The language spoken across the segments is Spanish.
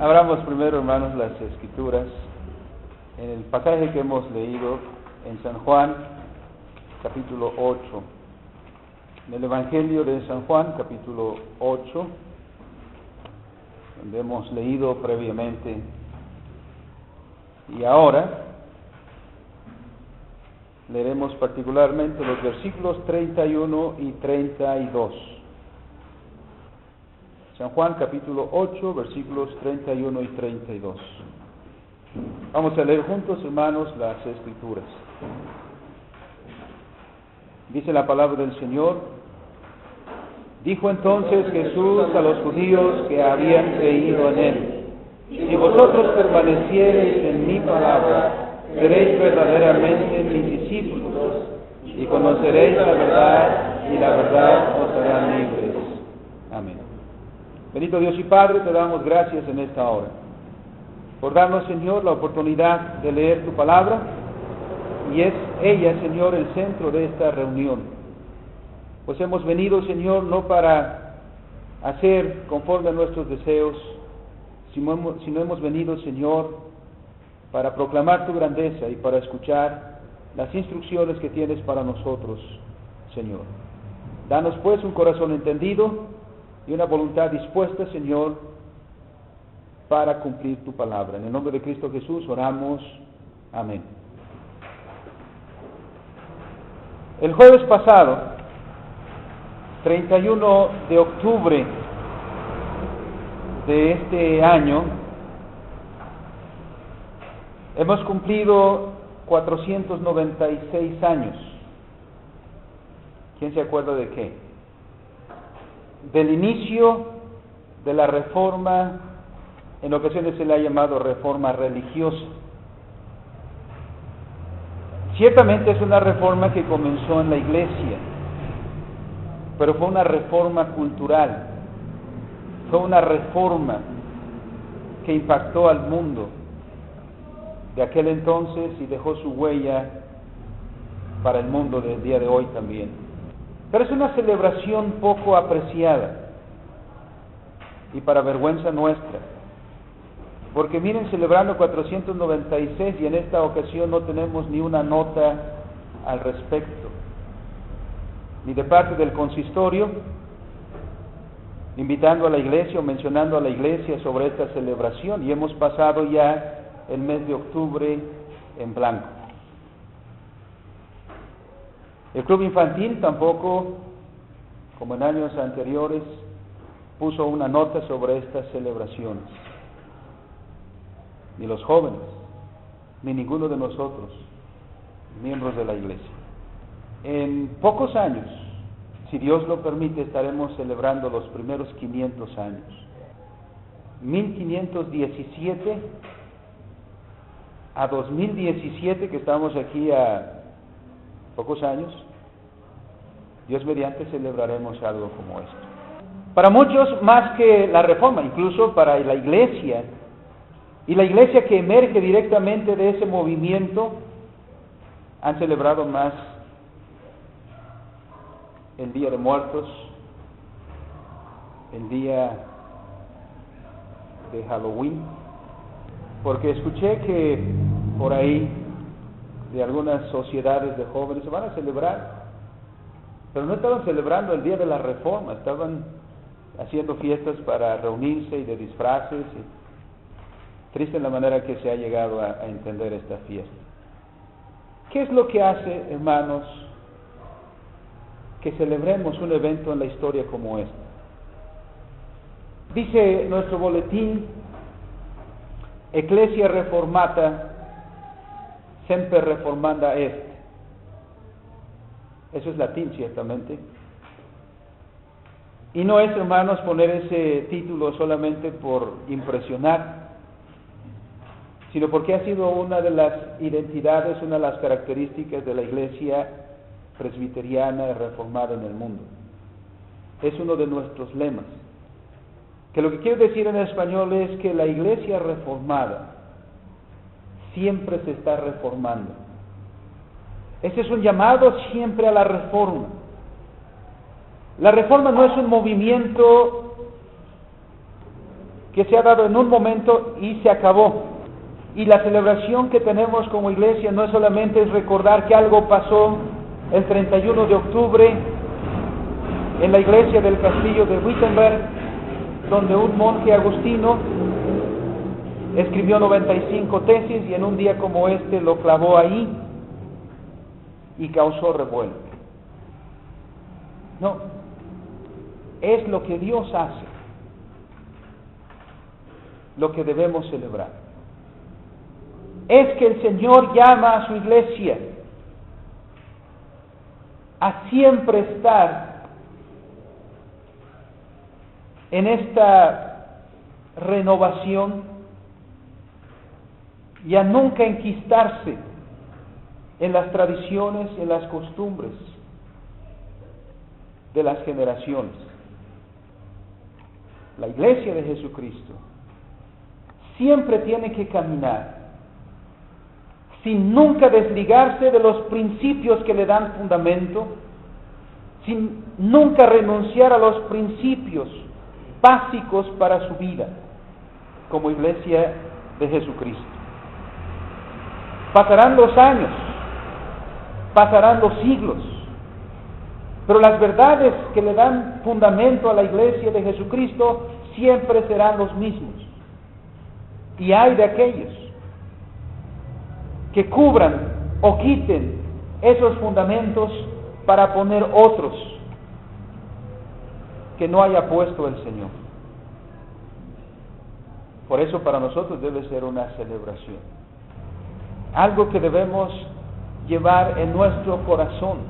Abramos primero, hermanos, las Escrituras en el pasaje que hemos leído en San Juan, capítulo 8. En el Evangelio de San Juan, capítulo 8, donde hemos leído previamente. Y ahora leeremos particularmente los versículos 31 y 32. San Juan capítulo 8, versículos 31 y 32. Vamos a leer juntos, hermanos, las Escrituras. Dice la palabra del Señor: dijo entonces Jesús a los judíos que habían creído en Él: si vosotros permaneciereis en mi palabra, seréis verdaderamente mis discípulos, y conoceréis la verdad, y la verdad os hará libres. Amén. Bendito Dios y Padre, te damos gracias en esta hora por darnos, Señor, la oportunidad de leer tu palabra, y es ella, Señor, el centro de esta reunión. Pues hemos venido, Señor, no para hacer conforme a nuestros deseos, sino hemos venido, Señor, para proclamar tu grandeza y para escuchar las instrucciones que tienes para nosotros, Señor. Danos pues un corazón entendido y una voluntad dispuesta, Señor, para cumplir tu palabra. En el nombre de Cristo Jesús oramos. Amén. El jueves pasado, 31 de octubre de este año, hemos cumplido 496 años. ¿Quién se acuerda de qué? Del inicio de la reforma, en ocasiones se le ha llamado reforma religiosa. Ciertamente es una reforma que comenzó en la iglesia, pero fue una reforma cultural, fue una reforma que impactó al mundo de aquel entonces y dejó su huella para el mundo del día de hoy también. Pero es una celebración poco apreciada, y para vergüenza nuestra, porque miren, celebrando 496 y en esta ocasión no tenemos ni una nota al respecto, ni de parte del consistorio, invitando a la iglesia o mencionando a la iglesia sobre esta celebración, y hemos pasado ya el mes de octubre en blanco. El club infantil tampoco, como en años anteriores, puso una nota sobre estas celebraciones. Ni los jóvenes, ni ninguno de nosotros, miembros de la iglesia. En pocos años, si Dios lo permite, estaremos celebrando los primeros 500 años. 1517 a 2017, que estamos aquí a pocos años, Dios mediante celebraremos algo como esto. Para muchos, más que la reforma, incluso para la iglesia, y la iglesia que emerge directamente de ese movimiento, han celebrado más el Día de Muertos, el día de Halloween, porque escuché que por ahí de algunas sociedades de jóvenes se van a celebrar, pero no estaban celebrando el día de la reforma, estaban haciendo fiestas para reunirse y de disfraces. Y triste la manera que se ha llegado a entender esta fiesta. ¿Qué es lo que hace, hermanos, que celebremos un evento en la historia como este? Dice nuestro boletín: Ecclesia Reformata Semper Reformanda Est. Eso es latín, ciertamente. Y no es, hermanos, poner ese título solamente por impresionar, sino porque ha sido una de las identidades, una de las características de la iglesia presbiteriana y reformada en el mundo. Es uno de nuestros lemas, que lo que quiere decir en español es que la iglesia reformada siempre se está reformando. Ese es un llamado siempre a la reforma. La reforma no es un movimiento que se ha dado en un momento y se acabó. Y la celebración que tenemos como iglesia no es solamente recordar que algo pasó el 31 de octubre en la iglesia del castillo de Wittenberg, donde un monje agustino escribió 95 tesis y en un día como este lo clavó ahí y causó revuelo. No, es lo que Dios hace, lo que debemos celebrar. Es que el Señor llama a su iglesia a siempre estar en esta renovación y a nunca enquistarse en las tradiciones, en las costumbres de las generaciones. La iglesia de Jesucristo siempre tiene que caminar sin nunca desligarse de los principios que le dan fundamento, sin nunca renunciar a los principios básicos para su vida como iglesia de Jesucristo. Pasarán los años, pasarán los siglos, pero las verdades que le dan fundamento a la iglesia de Jesucristo siempre serán los mismos. Y hay de aquellos que cubran o quiten esos fundamentos para poner otros que no haya puesto el Señor. Por eso para nosotros debe ser una celebración, algo que debemos llevar en nuestro corazón,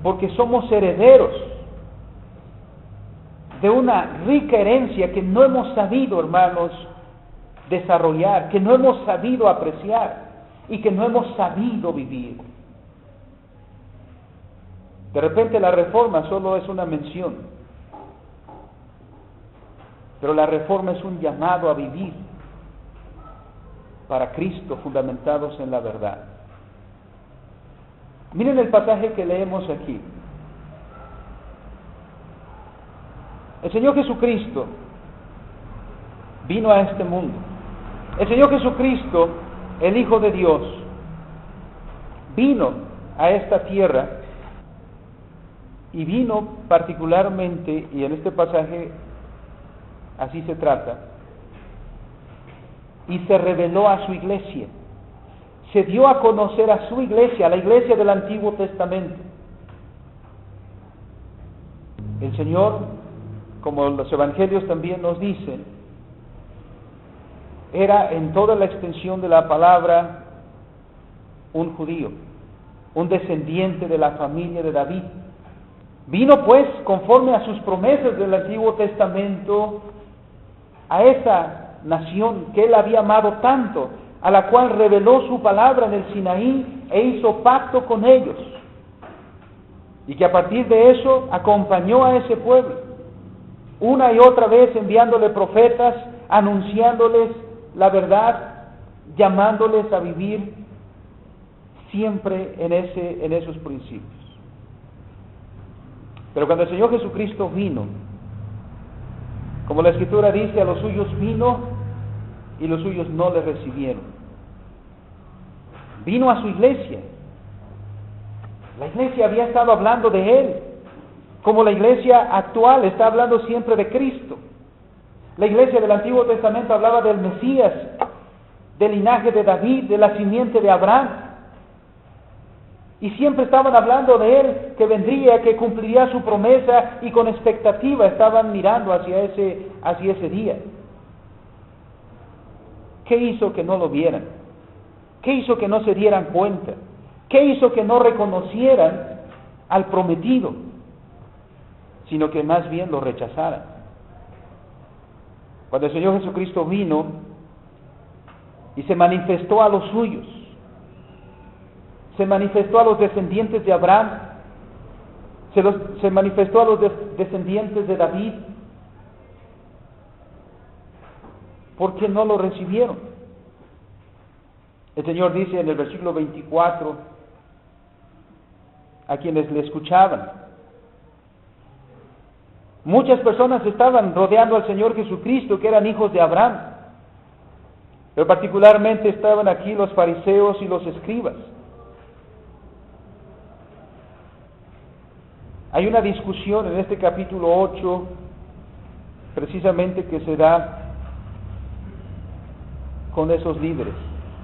porque somos herederos de una rica herencia que no hemos sabido, hermanos, desarrollar, que no hemos sabido apreciar y que no hemos sabido vivir. De repente la reforma solo es una mención, pero la reforma es un llamado a vivir para Cristo, fundamentados en la verdad. Miren el pasaje que leemos aquí. El Señor Jesucristo vino a este mundo. El Señor Jesucristo, el Hijo de Dios, vino a esta tierra y vino particularmente, y en este pasaje así se trata, y se reveló a su iglesia. Se dio a conocer a su iglesia, a la iglesia del Antiguo Testamento. El Señor, como los evangelios también nos dicen, era en toda la extensión de la palabra un judío, un descendiente de la familia de David. Vino pues conforme a sus promesas del Antiguo Testamento a esa nación que él había amado tanto, a la cual reveló su palabra en el Sinaí e hizo pacto con ellos, y que a partir de eso acompañó a ese pueblo, una y otra vez enviándole profetas, anunciándoles la verdad, llamándoles a vivir siempre en esos principios. Pero cuando el Señor Jesucristo vino, como la Escritura dice, a los suyos vino y los suyos no le recibieron. Vino a su iglesia. La iglesia había estado hablando de Él, como la iglesia actual está hablando siempre de Cristo. La iglesia del Antiguo Testamento hablaba del Mesías, del linaje de David, de la simiente de Abraham. Y siempre estaban hablando de Él, que vendría, que cumpliría su promesa, y con expectativa estaban mirando hacia ese día. ¿Qué hizo que no lo vieran? ¿Qué hizo que no se dieran cuenta? ¿Qué hizo que no reconocieran al prometido, sino que más bien lo rechazaran? Cuando el Señor Jesucristo vino y se manifestó a los suyos, se manifestó a los descendientes de Abraham, se manifestó a los descendientes de David, ¿por qué no lo recibieron? El Señor dice en el versículo 24 a quienes le escuchaban: Muchas personas estaban rodeando al Señor Jesucristo, que eran hijos de Abraham, pero particularmente estaban aquí los fariseos y los escribas. Hay una discusión en este capítulo 8, precisamente que se da con esos líderes.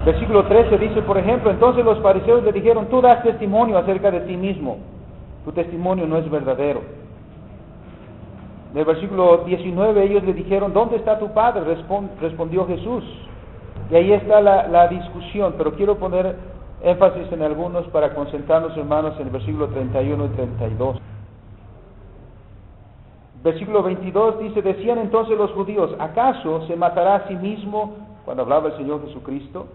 Versículo 13 dice, por ejemplo, entonces los fariseos le dijeron, tú das testimonio acerca de ti mismo, tu testimonio no es verdadero. En el versículo 19 ellos le dijeron, ¿dónde está tu padre? Respondió Jesús. Y ahí está la discusión, pero quiero poner énfasis en algunos para concentrarnos, hermanos, en el versículo 31 y 32. Versículo 22 dice, decían entonces los judíos, ¿acaso se matará a sí mismo? Cuando hablaba el Señor Jesucristo,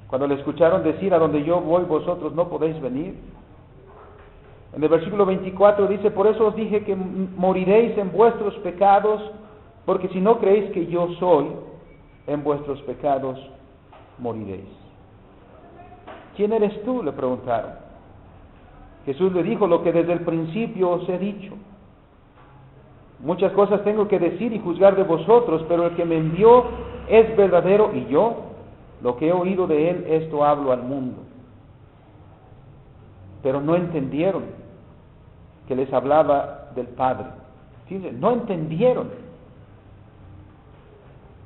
cuando le escucharon decir, a donde yo voy vosotros no podéis venir. En el versículo 24 dice, por eso os dije que moriréis en vuestros pecados, porque si no creéis que yo soy, en vuestros pecados moriréis. ¿Quién eres tú?, le preguntaron. Jesús le dijo, lo que desde el principio os he dicho. Muchas cosas tengo que decir y juzgar de vosotros, pero el que me envió es verdadero y yo, lo que he oído de él, esto hablo al mundo. Pero no entendieron que les hablaba del Padre. Fíjense, no entendieron.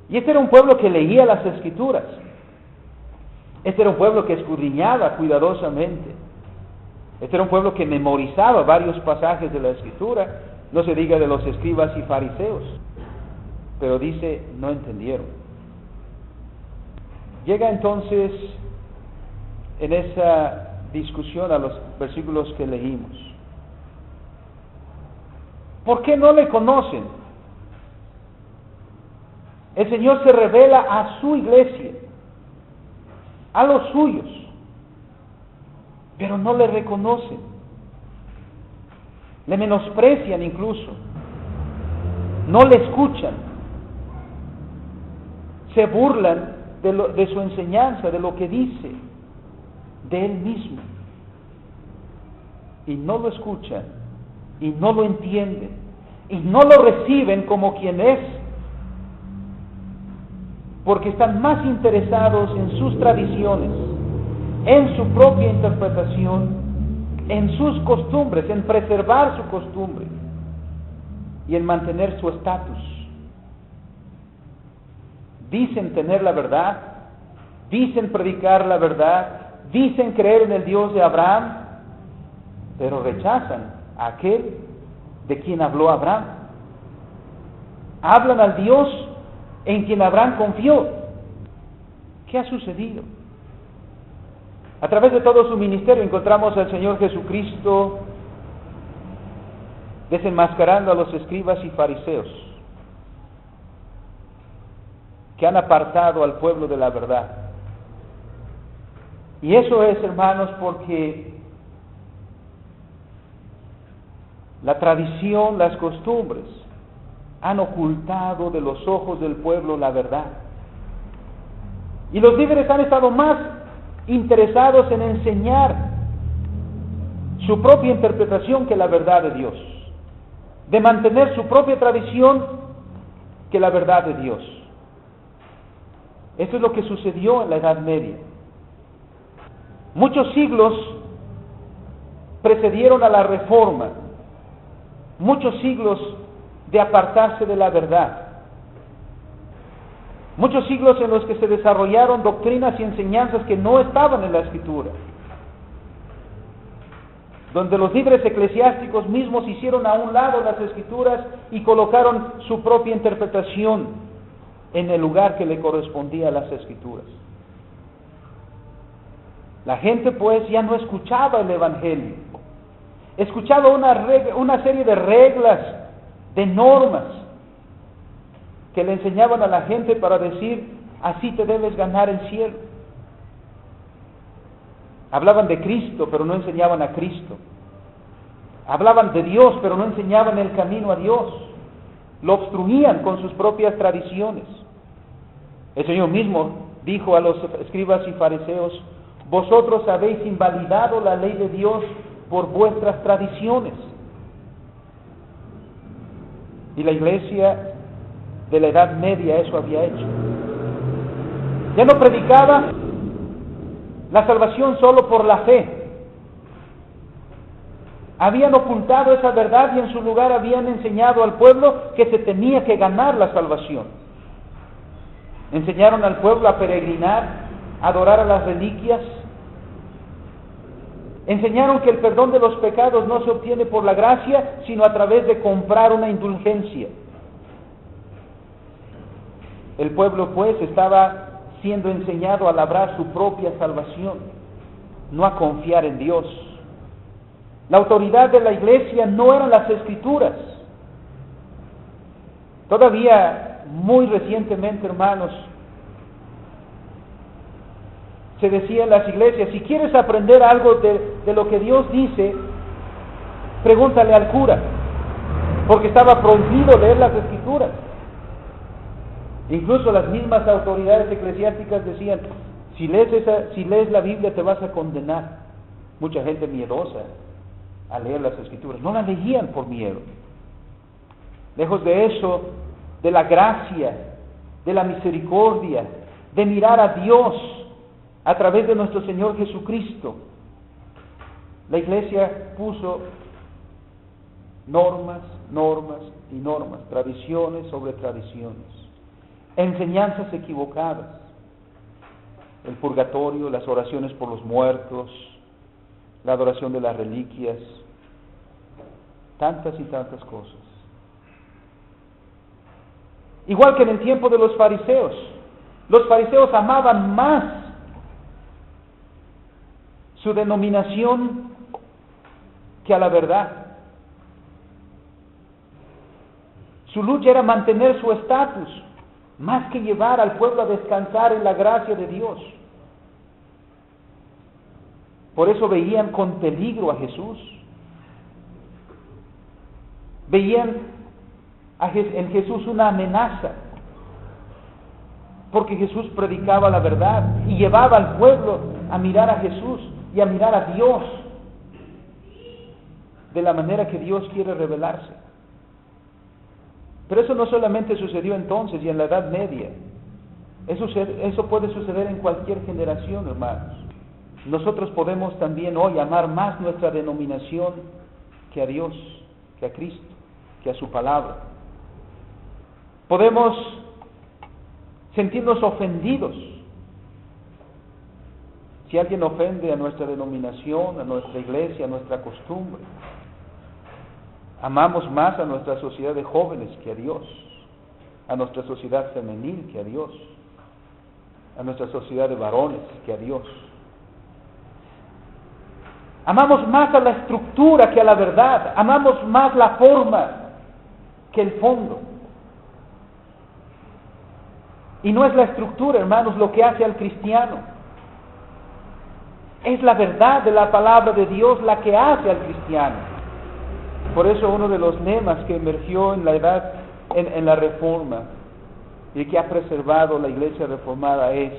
Y este era un pueblo que leía las Escrituras. Este era un pueblo que escudriñaba cuidadosamente. Este era un pueblo que memorizaba varios pasajes de la Escritura. No se diga de los escribas y fariseos. Pero dice, no entendieron. Llega entonces en esa discusión a los versículos que leímos. ¿Por qué no le conocen? El Señor se revela a su iglesia, a los suyos, pero no le reconocen. Le menosprecian incluso, no le escuchan, se burlan de su enseñanza, de lo que dice, de Él mismo, y no lo escuchan, y no lo entienden, y no lo reciben como quien es, porque están más interesados en sus tradiciones, en su propia interpretación, en sus costumbres, en preservar su costumbre y en mantener su estatus. Dicen tener la verdad, dicen predicar la verdad, dicen creer en el Dios de Abraham, pero rechazan a aquel de quien habló Abraham. Hablan al Dios en quien Abraham confió. ¿Qué ha sucedido? A través de todo su ministerio encontramos al Señor Jesucristo desenmascarando a los escribas y fariseos que han apartado al pueblo de la verdad. Y eso es, hermanos, porque la tradición, las costumbres han ocultado de los ojos del pueblo la verdad. Y los líderes han estado más interesados en enseñar su propia interpretación que la verdad de Dios, de mantener su propia tradición que la verdad de Dios. Esto es lo que sucedió en la Edad Media. Muchos siglos precedieron a la Reforma, muchos siglos de apartarse de la verdad, muchos siglos en los que se desarrollaron doctrinas y enseñanzas que no estaban en la Escritura, donde los líderes eclesiásticos mismos hicieron a un lado las Escrituras y colocaron su propia interpretación en el lugar que le correspondía a las Escrituras. La gente pues ya no escuchaba el Evangelio, escuchaba una serie de reglas, de normas que le enseñaban a la gente para decir, así te debes ganar el cielo. Hablaban de Cristo, pero no enseñaban a Cristo. Hablaban de Dios, pero no enseñaban el camino a Dios. Lo obstruían con sus propias tradiciones. El Señor mismo dijo a los escribas y fariseos, vosotros habéis invalidado la ley de Dios por vuestras tradiciones. Y la iglesia de la Edad Media eso había hecho. Ya no predicaba la salvación solo por la fe. Habían ocultado esa verdad y en su lugar habían enseñado al pueblo que se tenía que ganar la salvación. Enseñaron al pueblo a peregrinar, a adorar a las reliquias. Enseñaron que el perdón de los pecados no se obtiene por la gracia, sino a través de comprar una indulgencia. El pueblo, pues, estaba siendo enseñado a labrar su propia salvación, no a confiar en Dios. La autoridad de la iglesia no eran las Escrituras. Todavía, muy recientemente, hermanos, se decía en las iglesias, si quieres aprender algo de lo que Dios dice, pregúntale al cura, porque estaba prohibido leer las Escrituras. Incluso las mismas autoridades eclesiásticas decían, si lees la Biblia te vas a condenar. Mucha gente miedosa a leer las Escrituras, no las leían por miedo. Lejos de eso, de la gracia, de la misericordia, de mirar a Dios a través de nuestro Señor Jesucristo, la iglesia puso normas y normas, tradiciones sobre tradiciones, enseñanzas equivocadas, el purgatorio, las oraciones por los muertos, la adoración de las reliquias, tantas y tantas cosas. Igual que en el tiempo de los fariseos amaban más su denominación que a la verdad. Su lucha era mantener su estatus, más que llevar al pueblo a descansar en la gracia de Dios. Por eso veían con peligro a Jesús. Veían en Jesús una amenaza, porque Jesús predicaba la verdad y llevaba al pueblo a mirar a Jesús y a mirar a Dios de la manera que Dios quiere revelarse. Pero eso no solamente sucedió entonces y en la Edad Media. Eso puede suceder en cualquier generación, hermanos. Nosotros podemos también hoy amar más nuestra denominación que a Dios, que a Cristo, que a su palabra. Podemos sentirnos ofendidos si alguien ofende a nuestra denominación, a nuestra iglesia, a nuestra costumbre. Amamos más a nuestra sociedad de jóvenes que a Dios, a nuestra sociedad femenil que a Dios, a nuestra sociedad de varones que a Dios. Amamos más a la estructura que a la verdad, amamos más la forma que el fondo. Y no es la estructura, hermanos, lo que hace al cristiano. Es la verdad de la palabra de Dios la que hace al cristiano. Por eso uno de los lemas que emergió en la Reforma y que ha preservado la Iglesia Reformada es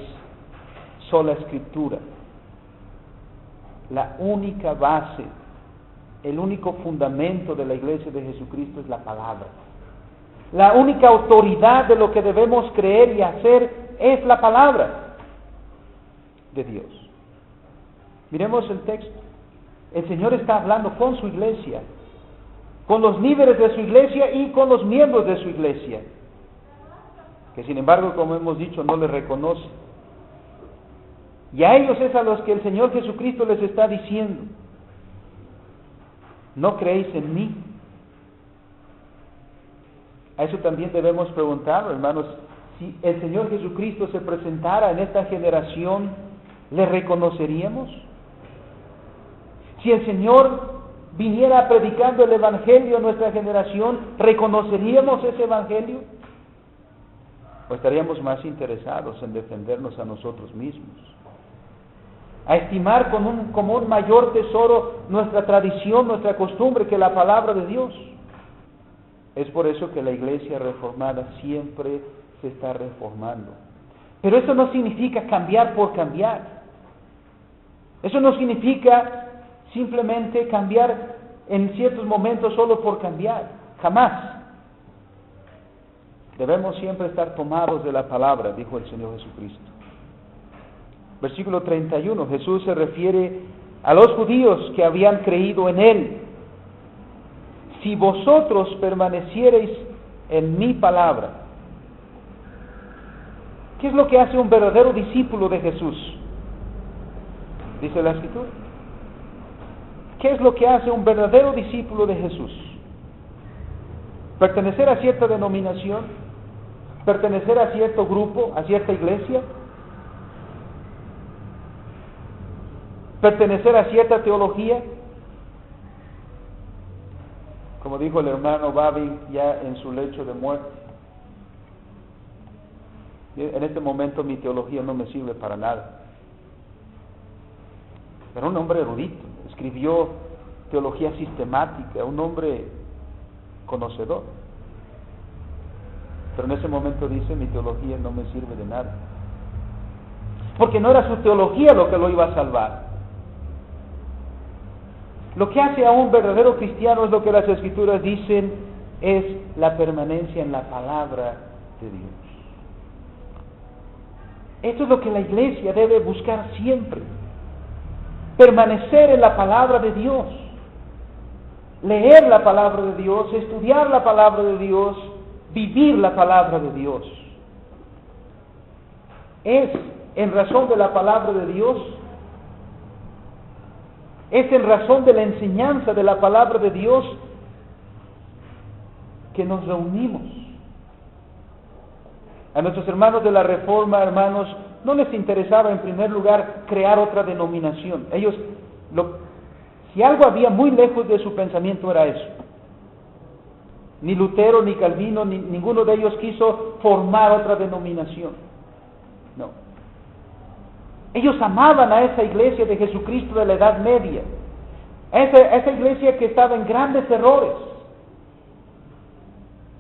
sola Escritura. La única base, el único fundamento de la Iglesia de Jesucristo es la palabra. La única autoridad de lo que debemos creer y hacer es la palabra de Dios. Miremos el texto. El Señor está hablando con su iglesia, con los líderes de su iglesia y con los miembros de su iglesia, que sin embargo, como hemos dicho, no le reconocen. Y a ellos es a los que el Señor Jesucristo les está diciendo, ¿no creéis en mí? A eso también debemos preguntar, hermanos, si el Señor Jesucristo se presentara en esta generación, ¿le reconoceríamos? Si el Señor viniera predicando el Evangelio en nuestra generación, ¿reconoceríamos ese Evangelio? ¿O estaríamos más interesados en defendernos a nosotros mismos? A estimar como un mayor tesoro nuestra tradición, nuestra costumbre, que la palabra de Dios. Es por eso que la Iglesia Reformada siempre se está reformando. Pero eso no significa cambiar por cambiar. Eso no significa simplemente cambiar en ciertos momentos solo por cambiar. Jamás. Debemos siempre estar tomados de la palabra, dijo el Señor Jesucristo. Versículo 31, Jesús se refiere a los judíos que habían creído en Él. Si vosotros permaneciereis en mi palabra. ¿Qué es lo que hace un verdadero discípulo de Jesús? Dice la Escritura. ¿Qué es lo que hace un verdadero discípulo de Jesús? ¿Pertenecer a cierta denominación? ¿Pertenecer a cierto grupo, a cierta iglesia? ¿Pertenecer a cierta teología? Como dijo el hermano Babi ya en su lecho de muerte. En este momento mi teología no me sirve para nada. Era un hombre erudito, escribió teología sistemática, un hombre conocedor. Pero en ese momento dice, mi teología no me sirve de nada. Porque no era su teología lo que lo iba a salvar. Lo que hace a un verdadero cristiano es lo que las Escrituras dicen, es la permanencia en la palabra de Dios. Esto es lo que la iglesia debe buscar siempre. Permanecer en la palabra de Dios. Leer la palabra de Dios, estudiar la palabra de Dios, vivir la palabra de Dios. Es en razón de la palabra de Dios, es en razón de la enseñanza de la palabra de Dios que nos reunimos. A nuestros hermanos de la Reforma, hermanos, no les interesaba en primer lugar crear otra denominación. Ellos, si algo había muy lejos de su pensamiento era eso. Ni Lutero, ni Calvino, ninguno de ellos quiso formar otra denominación. No. Ellos amaban a esa iglesia de Jesucristo de la Edad Media, esa iglesia que estaba en grandes errores,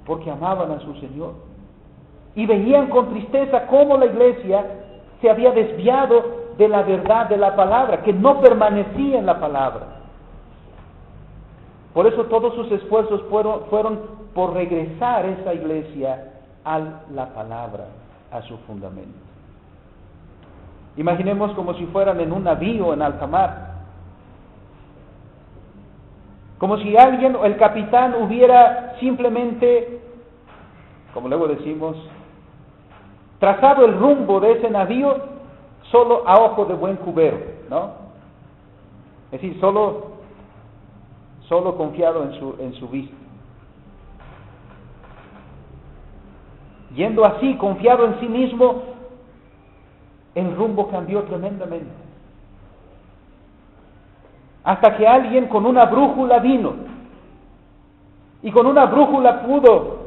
porque amaban a su Señor. Y veían con tristeza cómo la iglesia se había desviado de la verdad de la palabra, que no permanecía en la palabra. Por eso todos sus esfuerzos fueron por regresar esa iglesia a la palabra, a su fundamento. Imaginemos como si fueran en un navío en alta mar. Como si alguien, el capitán, hubiera simplemente, como luego decimos, trazado el rumbo de ese navío solo a ojo de buen cubero, ¿no? Es decir, solo confiado en su vista. Yendo así, confiado en sí mismo, el rumbo cambió tremendamente. Hasta que alguien con una brújula vino, y con una brújula pudo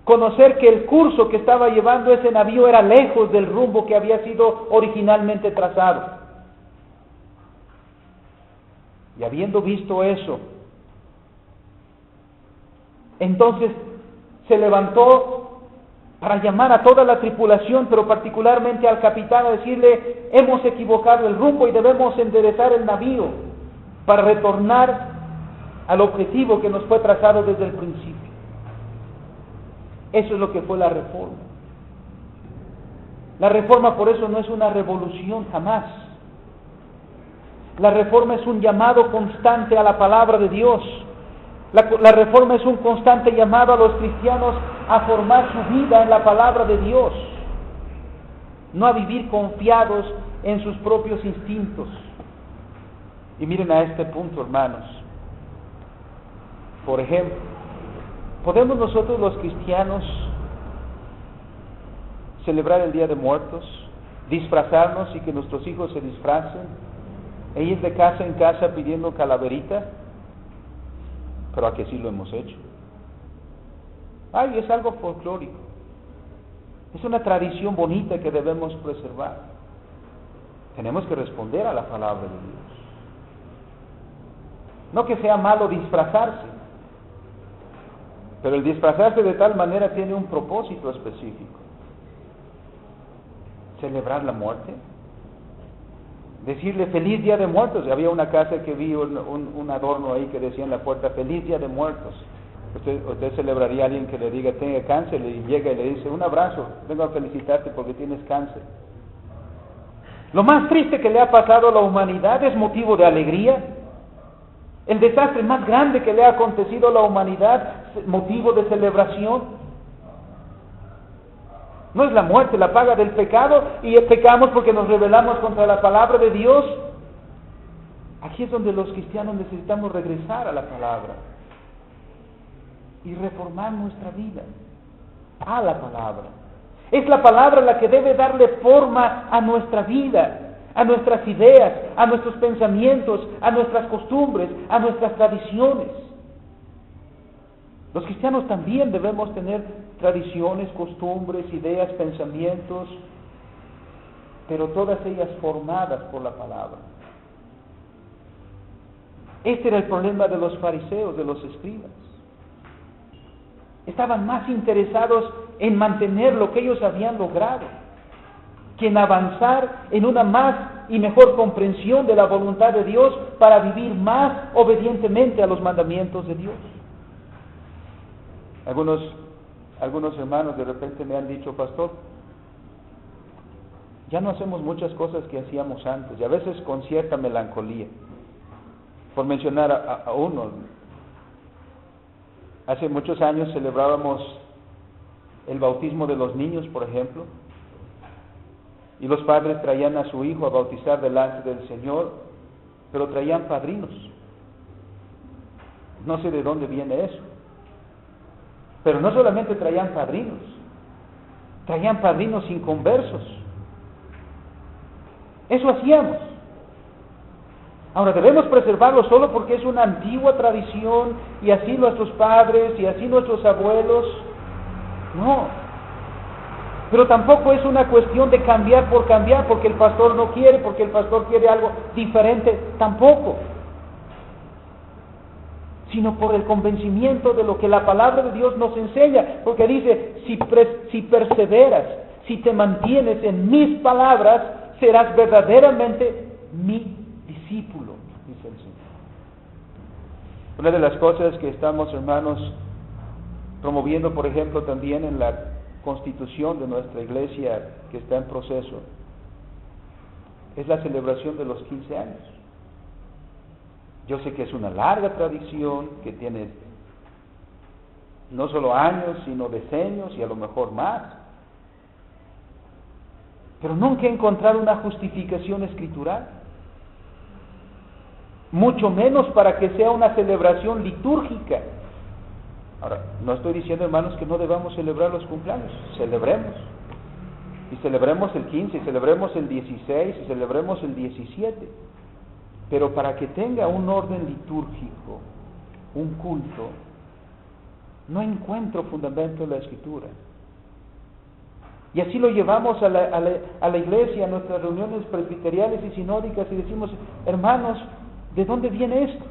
conocer que el curso que estaba llevando ese navío era lejos del rumbo que había sido originalmente trazado. Y habiendo visto eso, entonces se levantó para llamar a toda la tripulación, pero particularmente al capitán, a decirle: hemos equivocado el rumbo y debemos enderezar el navío para retornar al objetivo que nos fue trazado desde el principio. Eso es lo que fue la Reforma. La Reforma por eso no es una revolución, jamás. La Reforma es un llamado constante a la palabra de Dios. La Reforma es un constante llamado a los cristianos a formar su vida en la palabra de Dios, no a vivir confiados en sus propios instintos. Y miren a este punto, hermanos. Por ejemplo, ¿podemos nosotros los cristianos celebrar el Día de Muertos, disfrazarnos y que nuestros hijos se disfracen, e ir de casa en casa pidiendo calaverita? Pero ¿a que sí lo hemos hecho? Ay, es algo folclórico. Es una tradición bonita que debemos preservar. Tenemos que responder a la palabra de Dios. No que sea malo disfrazarse, pero el disfrazarse de tal manera tiene un propósito específico. Celebrar la muerte. Decirle feliz Día de Muertos. Había una casa que vi un adorno ahí que decía en la puerta: feliz Día de Muertos. Usted celebraría a alguien que le diga tenga cáncer y llega y le dice un abrazo, vengo a felicitarte porque tienes cáncer. Lo más triste que le ha pasado a la humanidad es motivo de alegría. El desastre más grande que le ha acontecido a la humanidad es motivo de celebración. No es la muerte la paga del pecado y pecamos porque nos rebelamos contra la palabra de Dios. Aquí es donde los cristianos necesitamos regresar a la palabra y reformar nuestra vida a la palabra. Es la palabra la que debe darle forma a nuestra vida, a nuestras ideas, a nuestros pensamientos, a nuestras costumbres, a nuestras tradiciones. Los cristianos también debemos tener tradiciones, costumbres, ideas, pensamientos, pero todas ellas formadas por la palabra. Este era el problema de los fariseos, de los escribas. Estaban más interesados en mantener lo que ellos habían logrado que en avanzar en una más y mejor comprensión de la voluntad de Dios para vivir más obedientemente a los mandamientos de Dios. Algunos hermanos de repente me han dicho, pastor, ya no hacemos muchas cosas que hacíamos antes, y a veces con cierta melancolía. Por mencionar a uno, hace muchos años celebrábamos el bautismo de los niños, por ejemplo, y los padres traían a su hijo a bautizar delante del Señor, pero traían padrinos. No sé de dónde viene eso, pero no solamente traían padrinos inconversos. Eso hacíamos. Ahora, ¿debemos preservarlo solo porque es una antigua tradición y así nuestros padres y así nuestros abuelos? No. Pero tampoco es una cuestión de cambiar por cambiar, porque el pastor no quiere, porque el pastor quiere algo diferente, tampoco. Sino por el convencimiento de lo que la palabra de Dios nos enseña, porque dice, si perseveras, si te mantienes en mis palabras, serás verdaderamente mi discípulo, dice el Señor. Una de las cosas que estamos, hermanos, promoviendo, por ejemplo, también en la constitución de nuestra iglesia que está en proceso, es la celebración de los 15 años. Yo sé que es una larga tradición que tiene no solo años, sino decenios y a lo mejor más. Pero nunca he encontrado una justificación escritural. Mucho menos para que sea una celebración litúrgica. Ahora, no estoy diciendo, hermanos, que no debamos celebrar los cumpleaños. Celebremos. Y celebremos el 15, y celebremos el 16, y celebremos el 17. Pero para que tenga un orden litúrgico, un culto, no encuentro fundamento en la Escritura. Y así lo llevamos a la iglesia, a nuestras reuniones presbiteriales y sinódicas, y decimos, hermanos, ¿de dónde viene esto?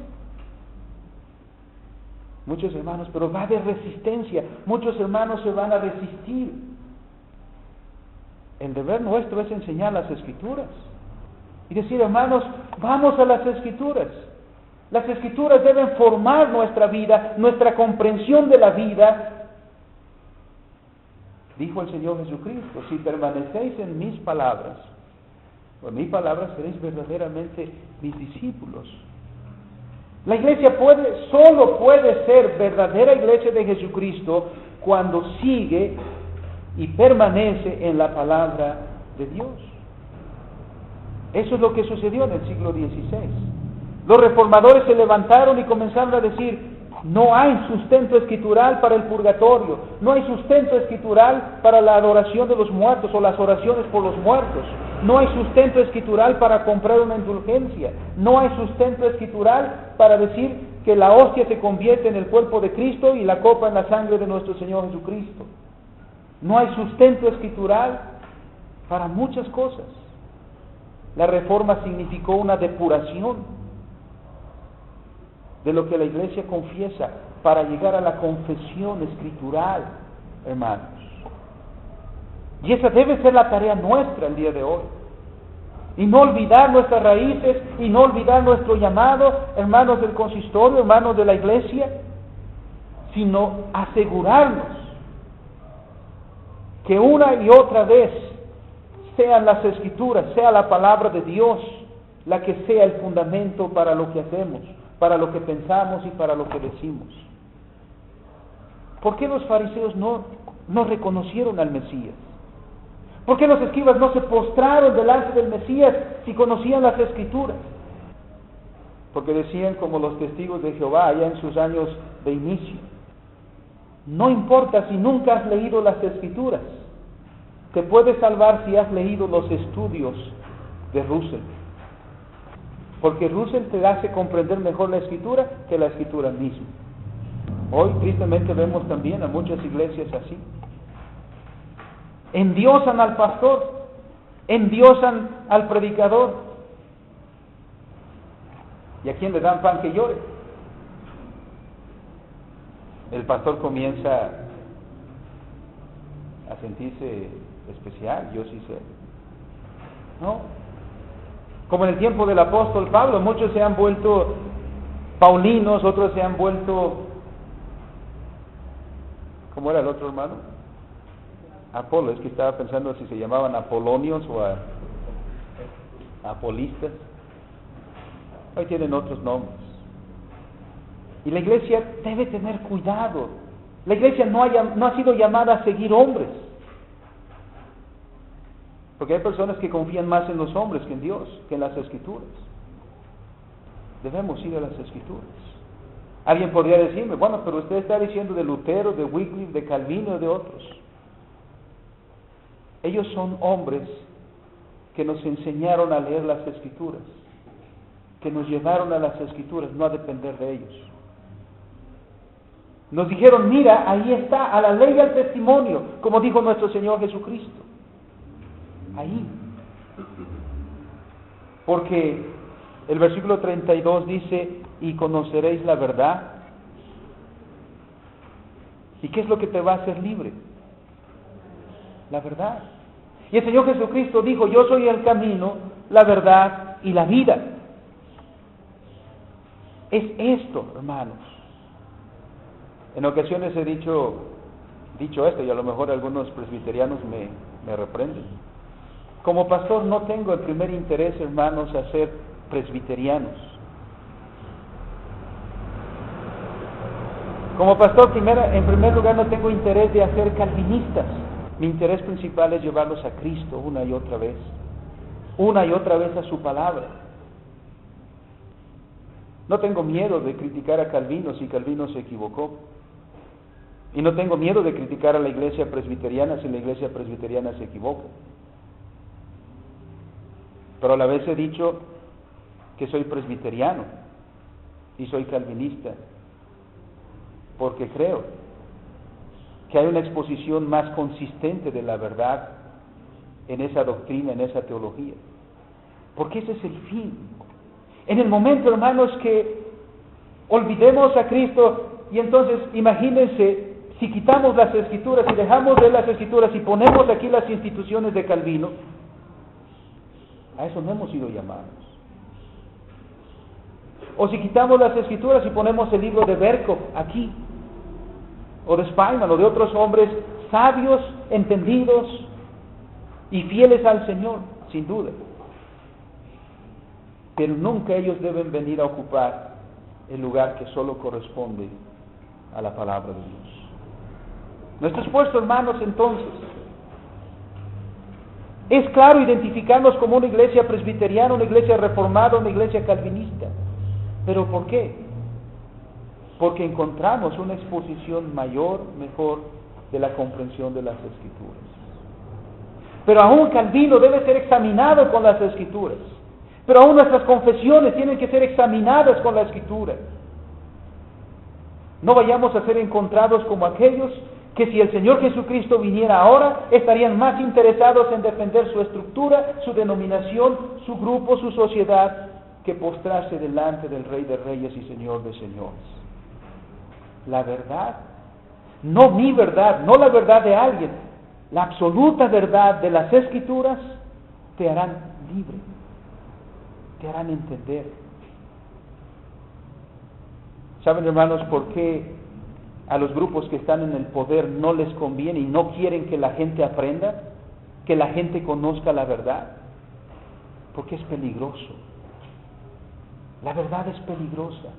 Muchos hermanos, pero va a haber resistencia, muchos hermanos se van a resistir. El deber nuestro es enseñar las Escrituras y decir, hermanos, vamos a las Escrituras. Las Escrituras deben formar nuestra vida, nuestra comprensión de la vida. Dijo el Señor Jesucristo, si permanecéis en mis palabras, por mis palabras seréis verdaderamente mis discípulos. La iglesia solo puede ser verdadera iglesia de Jesucristo cuando sigue y permanece en la palabra de Dios. Eso es lo que sucedió en el siglo XVI. Los reformadores se levantaron y comenzaron a decir, no hay sustento escritural para el purgatorio, no hay sustento escritural para la adoración de los muertos o las oraciones por los muertos, no hay sustento escritural para comprar una indulgencia, no hay sustento escritural para decir que la hostia se convierte en el cuerpo de Cristo y la copa en la sangre de nuestro Señor Jesucristo. No hay sustento escritural para muchas cosas. La reforma significó una depuración de lo que la iglesia confiesa para llegar a la confesión escritural, hermanos. Y esa debe ser la tarea nuestra el día de hoy. Y no olvidar nuestras raíces, y no olvidar nuestro llamado, hermanos del consistorio, hermanos de la iglesia, sino asegurarnos que una y otra vez sean las Escrituras, sea la palabra de Dios la que sea el fundamento para lo que hacemos, para lo que pensamos y para lo que decimos. ¿Por qué los fariseos no reconocieron al Mesías? ¿Por qué los escribas no se postraron delante del Mesías si conocían las Escrituras? Porque decían como los testigos de Jehová allá en sus años de inicio: no importa si nunca has leído las Escrituras, te puedes salvar si has leído los estudios de Russell. Porque Russell te hace comprender mejor la Escritura que la Escritura misma. Hoy tristemente vemos también a muchas iglesias así. Endiosan al pastor, endiosan al predicador. ¿Y a quién le dan pan que llore? El pastor comienza a sentirse especial, yo sí sé. ¿No? Como en el tiempo del apóstol Pablo, muchos se han vuelto paulinos, otros se han vuelto, ¿cómo era el otro hermano? Apolo, es que estaba pensando si se llamaban apolonios o apolistas. Hoy tienen otros nombres. Y la iglesia debe tener cuidado. La iglesia no ha sido llamada a seguir hombres. Porque hay personas que confían más en los hombres que en Dios, que en las Escrituras. Debemos ir a las Escrituras. Alguien podría decirme, bueno, pero usted está diciendo de Lutero, de Wycliffe, de Calvino y de otros. Ellos son hombres que nos enseñaron a leer las Escrituras, que nos llevaron a las Escrituras, no a depender de ellos. Nos dijeron, mira, ahí está, a la ley y al testimonio, como dijo nuestro Señor Jesucristo. Ahí. Porque el versículo 32 dice, y conoceréis la verdad. ¿Y qué es lo que te va a hacer libre? La verdad. Y el Señor Jesucristo dijo, yo soy el camino, la verdad y la vida. Es esto, hermanos. En ocasiones he dicho esto, y a lo mejor algunos presbiterianos me reprenden. Como pastor no tengo el primer interés, hermanos, a ser presbiterianos. Como pastor, en primer lugar, no tengo interés de hacer calvinistas. Mi interés principal es llevarlos a Cristo una y otra vez a su palabra. No tengo miedo de criticar a Calvino si Calvino se equivocó. Y no tengo miedo de criticar a la iglesia presbiteriana si la iglesia presbiteriana se equivoca. Pero a la vez he dicho que soy presbiteriano y soy calvinista, porque creo que hay una exposición más consistente de la verdad en esa doctrina, en esa teología. Porque ese es el fin. En el momento, hermanos, que olvidemos a Cristo, y entonces imagínense, si quitamos las Escrituras y dejamos de las Escrituras y ponemos aquí las instituciones de Calvino, a eso no hemos sido llamados. O si quitamos las Escrituras y ponemos el libro de Berkov aquí, o de Spyman, o de otros hombres sabios, entendidos y fieles al Señor, sin duda. Pero nunca ellos deben venir a ocupar el lugar que solo corresponde a la palabra de Dios. Nuestro esfuerzo, hermanos, entonces, es claro identificarnos como una iglesia presbiteriana, una iglesia reformada, una iglesia calvinista. ¿Pero por qué? Porque encontramos una exposición mayor, mejor, de la comprensión de las Escrituras. Pero aún Calvino debe ser examinado con las Escrituras. Pero aún nuestras confesiones tienen que ser examinadas con la Escritura. No vayamos a ser encontrados como aquellos que si el Señor Jesucristo viniera ahora, estarían más interesados en defender su estructura, su denominación, su grupo, su sociedad, que postrarse delante del Rey de Reyes y Señor de Señores. La verdad, no mi verdad, no la verdad de alguien, la absoluta verdad de las Escrituras te harán libre, te harán entender. ¿Saben, hermanos, por qué a los grupos que están en el poder no les conviene y no quieren que la gente aprenda, que la gente conozca la verdad? Porque es peligroso. La verdad es peligrosa.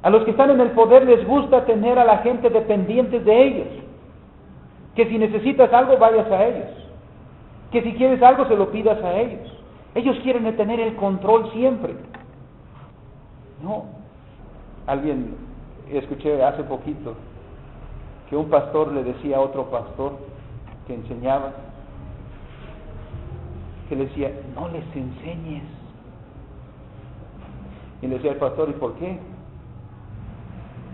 A los que están en el poder les gusta tener a la gente dependientes de ellos. Que si necesitas algo, vayas a ellos. Que si quieres algo, se lo pidas a ellos. Ellos quieren tener el control siempre. No. Alguien, escuché hace poquito, que un pastor le decía a otro pastor que enseñaba, que le decía, no les enseñes. Y le decía el pastor, ¿y por qué?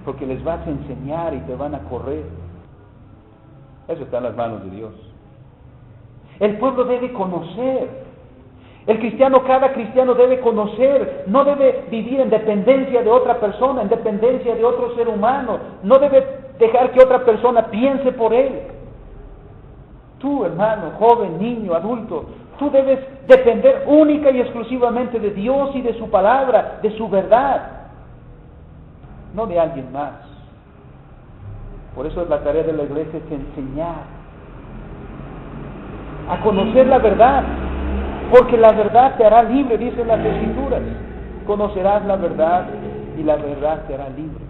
Porque les vas a enseñar y te van a correr. Eso está en las manos de Dios. El pueblo debe conocer. El cristiano, cada cristiano debe conocer. No debe vivir en dependencia de otra persona, en dependencia de otro ser humano. No debe dejar que otra persona piense por él. Tú, hermano, joven, niño, adulto, tú debes depender única y exclusivamente de Dios y de su palabra, de su verdad, no de alguien más. Por eso es la tarea de la iglesia, es enseñar a conocer la verdad, porque la verdad te hará libre, dicen las Escrituras. Conocerás la verdad y la verdad te hará libre.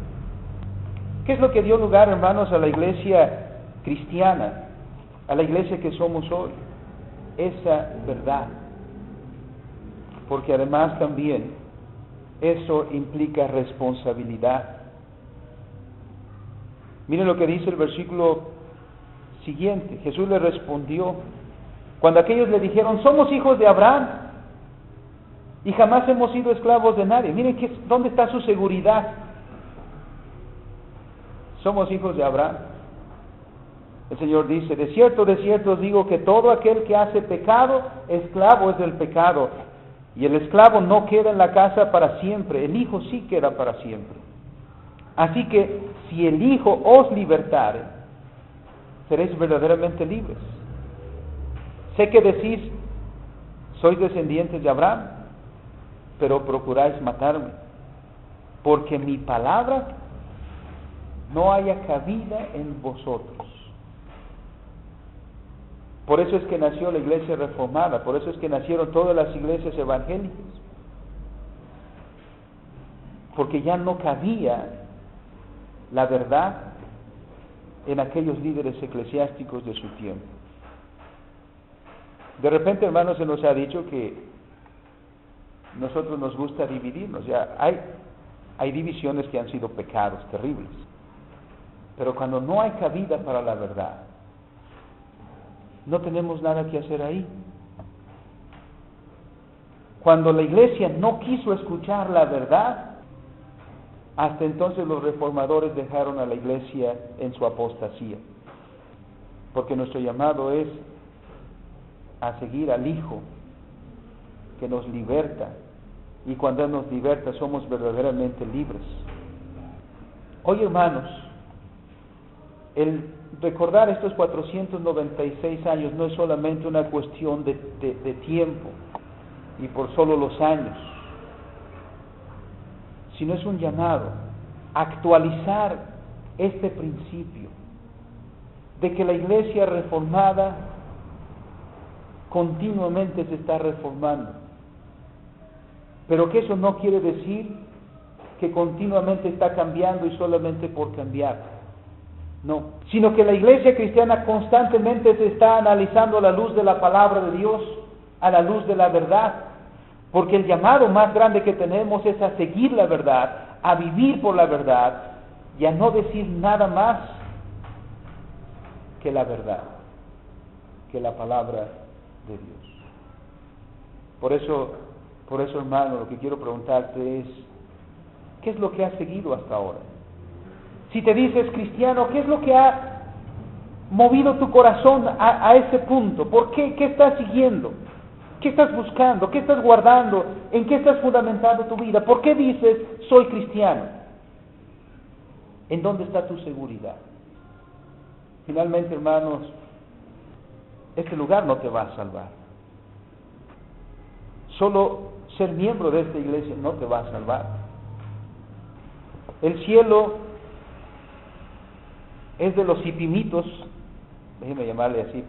¿Qué es lo que dio lugar, hermanos, a la iglesia cristiana, a la iglesia que somos hoy? Esa verdad. Porque además también eso implica responsabilidad. Miren lo que dice el versículo siguiente. Jesús le respondió, cuando aquellos le dijeron, somos hijos de Abraham y jamás hemos sido esclavos de nadie. Miren dónde está su seguridad. Somos hijos de Abraham. El Señor dice, de cierto os digo que todo aquel que hace pecado, esclavo es del pecado. Y el esclavo no queda en la casa para siempre, el Hijo sí queda para siempre. Así que si el Hijo os libertare, seréis verdaderamente libres. Sé que decís, sois descendientes de Abraham, pero procuráis matarme, porque mi palabra no haya cabida en vosotros. Por eso es que nació la iglesia reformada, por eso es que nacieron todas las iglesias evangélicas, porque ya no cabía la verdad en aquellos líderes eclesiásticos de su tiempo. De repente, hermanos, se nos ha dicho que nosotros nos gusta dividirnos. Ya hay divisiones que han sido pecados terribles, pero cuando no hay cabida para la verdad, no tenemos nada que hacer ahí. Cuando la iglesia no quiso escuchar la verdad, hasta entonces los reformadores dejaron a la iglesia en su apostasía. Porque nuestro llamado es a seguir al Hijo que nos liberta, y cuando Él nos liberta somos verdaderamente libres. Hoy, hermanos, el recordar estos 496 años no es solamente una cuestión de tiempo y por solo los años, sino es un llamado a actualizar este principio de que la iglesia reformada continuamente se está reformando, pero que eso no quiere decir que continuamente está cambiando y solamente por cambiar. No, sino que la iglesia cristiana constantemente se está analizando a la luz de la palabra de Dios, a la luz de la verdad, porque el llamado más grande que tenemos es a seguir la verdad, a vivir por la verdad y a no decir nada más que la verdad, que la palabra de Dios. Por eso, hermano, lo que quiero preguntarte es, ¿qué es lo que has seguido hasta ahora? Si te dices cristiano, ¿qué es lo que ha movido tu corazón a ese punto? ¿Por qué? ¿Qué estás siguiendo? ¿Qué estás buscando? ¿Qué estás guardando? ¿En qué estás fundamentando tu vida? ¿Por qué dices, soy cristiano? ¿En dónde está tu seguridad? Finalmente, hermanos, este lugar no te va a salvar. Solo ser miembro de esta iglesia no te va a salvar. El cielo es de los hipimitos, déjeme llamarle así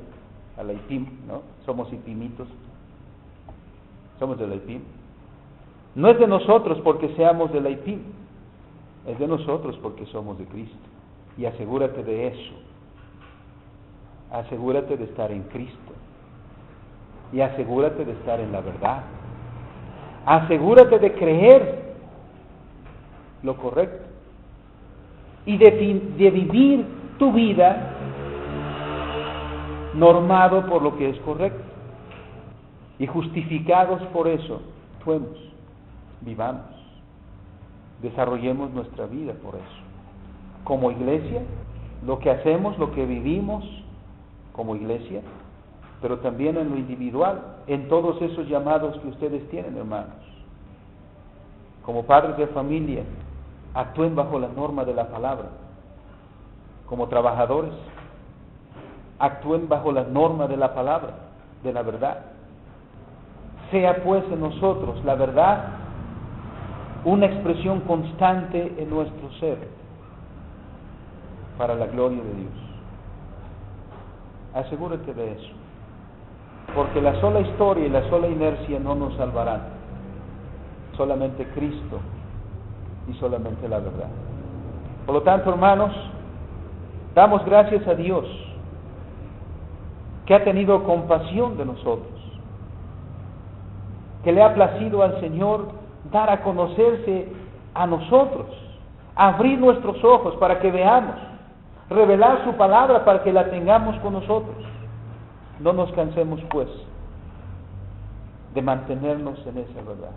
a la hipim, ¿no? Somos hipimitos, somos de la hipim. No es de nosotros porque seamos de la hipim, es de nosotros porque somos de Cristo. Y asegúrate de eso, asegúrate de estar en Cristo, y asegúrate de estar en la verdad, asegúrate de creer lo correcto, y de vivir tu vida normado por lo que es correcto, y justificados por eso, actuemos, vivamos, desarrollemos nuestra vida por eso. Como iglesia, lo que hacemos, lo que vivimos como iglesia, pero también en lo individual, en todos esos llamados que ustedes tienen, hermanos. Como padres de familia, actúen bajo la norma de la palabra. Como trabajadores, actúen bajo la norma de la palabra, de la verdad. Sea pues en nosotros la verdad una expresión constante en nuestro ser, para la gloria de Dios. Asegúrate de eso, porque la sola historia y la sola inercia no nos salvarán. Solamente Cristo y solamente la verdad. Por lo tanto, hermanos, damos gracias a Dios que ha tenido compasión de nosotros, que le ha placido al Señor dar a conocerse a nosotros, abrir nuestros ojos para que veamos, revelar su palabra para que la tengamos con nosotros. No nos cansemos pues de mantenernos en esa verdad.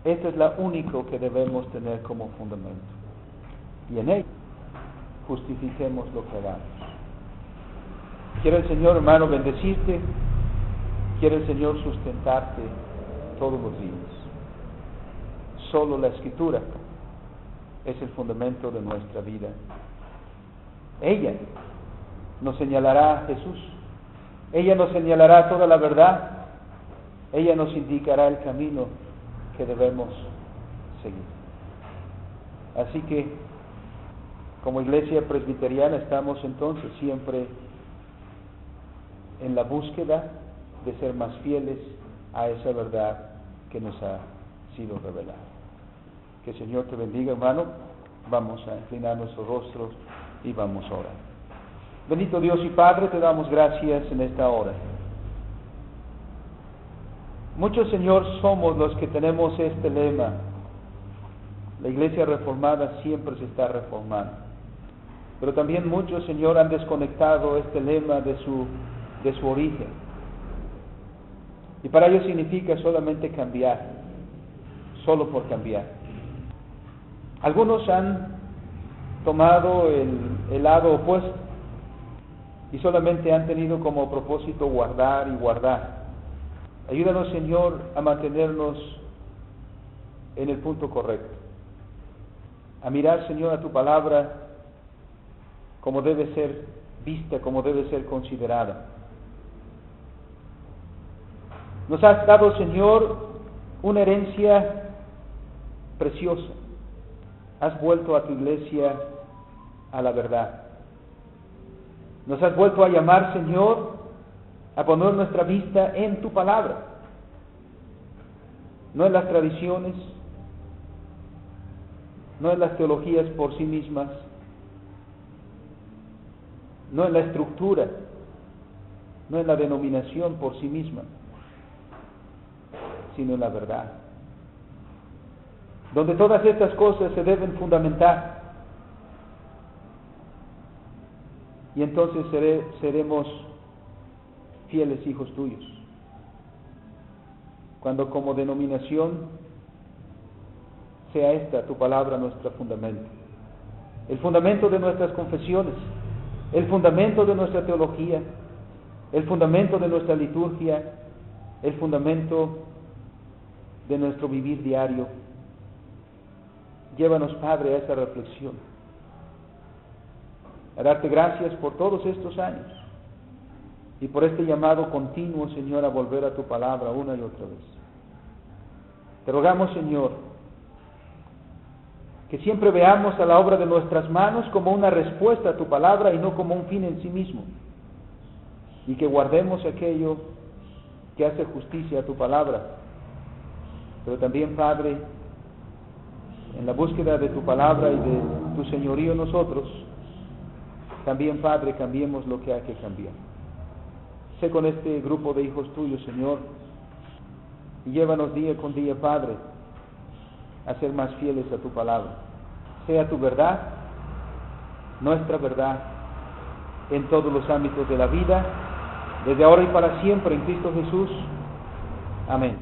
Esta es la única que debemos tener como fundamento, y en ella justifiquemos lo que hagamos. Quiere el Señor, hermano, bendecirte, quiere el Señor sustentarte todos los días. Solo la Escritura es el fundamento de nuestra vida. Ella nos señalará a Jesús, ella nos señalará toda la verdad, ella nos indicará el camino que debemos seguir. Así que, como iglesia presbiteriana, estamos entonces siempre en la búsqueda de ser más fieles a esa verdad que nos ha sido revelada. Que el Señor te bendiga, hermano. Vamos a inclinar nuestros rostros y vamos a orar. Bendito Dios y Padre, te damos gracias en esta hora. Muchos, Señor, somos los que tenemos este lema: la iglesia reformada siempre se está reformando. Pero también muchos, Señor, han desconectado este lema de su origen. Y para ellos significa solamente cambiar, solo por cambiar. Algunos han tomado el lado opuesto y solamente han tenido como propósito guardar y guardar. Ayúdanos, Señor, a mantenernos en el punto correcto, a mirar, Señor, a tu palabra como debe ser vista, como debe ser considerada. Nos has dado, Señor, una herencia preciosa. Has vuelto a tu iglesia a la verdad. Nos has vuelto a llamar, Señor, a poner nuestra vista en tu palabra, no en las tradiciones, no en las teologías por sí mismas, no en la estructura, no en la denominación por sí misma, sino en la verdad, donde todas estas cosas se deben fundamentar. Y entonces seremos fieles hijos tuyos. Cuando como denominación sea esta tu palabra nuestro fundamento, el fundamento de nuestras confesiones, el fundamento de nuestra teología, el fundamento de nuestra liturgia, el fundamento de nuestro vivir diario. Llévanos, Padre, a esa reflexión, a darte gracias por todos estos años y por este llamado continuo, Señor, a volver a tu palabra una y otra vez. Te rogamos, Señor, Que siempre veamos a la obra de nuestras manos como una respuesta a tu palabra y no como un fin en sí mismo. Y que guardemos aquello que hace justicia a tu palabra. Pero también, Padre, en la búsqueda de tu palabra y de tu señorío nosotros, también, Padre, cambiemos lo que hay que cambiar. Sé con este grupo de hijos tuyos, Señor, y llévanos día con día, Padre, a ser más fieles a tu palabra. Sea tu verdad, nuestra verdad, en todos los ámbitos de la vida, desde ahora y para siempre, en Cristo Jesús. Amén.